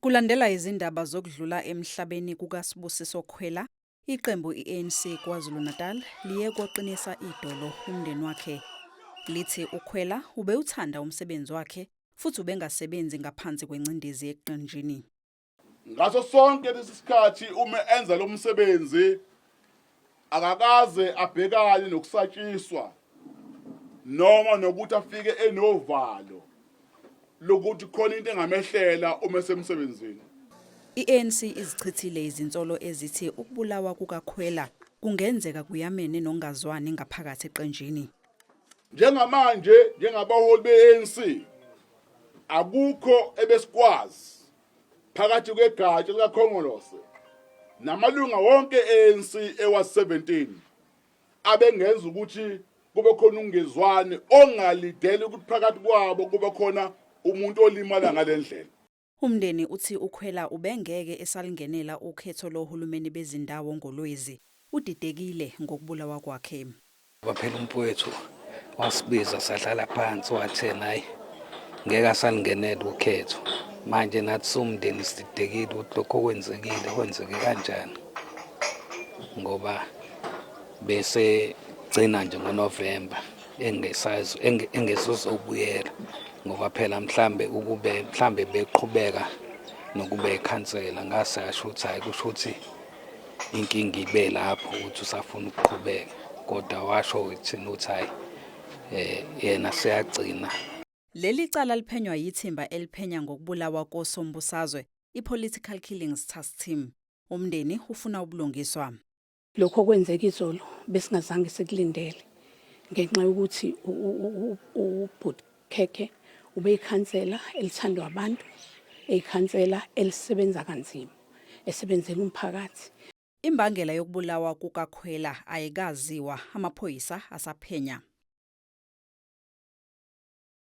Kulandela izindaba zokudlula emhlabeni kukaSibusiso Khwela, iqembu iANC KwaZulu-Natal liye koqinisa idolo umndeni wakhe. Lithi uKhwela ubewuthanda umsebenzi wakhe futhi ubengasebenzi ngaphansi kwencindezi eqenjini. Ngaso sonke lesikhathi uma enza lo msebenzi akakaze abhekane nokusatshiswa noma nokuthi afike enovalo lokuthi khona into engamehlela uma esemsebenzini. iANC izichithile izinsolo ezithi ukubulawa kukaKhwela kungenzeka kuyamene nongazwani ngaphakathi eqenjini. Njengamanje njengabaholi beANC akukho ebesikwazi phakathi kwegatsha likaKhongolose namalunga wonke eANC ewa17 abengenza ukuthi kube khona ungezwani ongalideli ukuthi phakathi kwabo kube khona umuntu olimala ngalendlela. Umndeni uthi uKhwela ubengeke esalingenela ukhetho lohulumeni bezindawo ngoLwezi, udidekile ngokubulawa kwakhe. Waphela umpwethu wasibiza sahlala phansi wathe nayi ngeke asalingenela ukhetho. Manje nathi somndeni sididekile ukuthi lokho kwenzeke kanjani, ngoba bese gcina nje ngoNovember engesozobuyela ngoba phela mhlambe beqhubeka nokube ikhansela. Ngase asho ukuthi hayi kusho ukuthi inkinga ibe lapho ukuthi usafuna ukuqhubeka, kodwa washo ukuthi hayi yena seyagcina. Leli cala liphenywa yithimba eliphenya ngokubulawa koSombusazwe, iPolitical Killings Task Team. Umndeni ufuna ubulungiswa. Lokho kwenzeka izolo besingazange sikulindele ngenxa yokuthi uBhutkhekhe ubeyikhansela elithandwa abantu, eyikhansela elisebenza kanzima, esebenzela umphakathi. Imbangela yokubulawa kukaKhwela ayikaziwa, amaphoyisa asaphenya.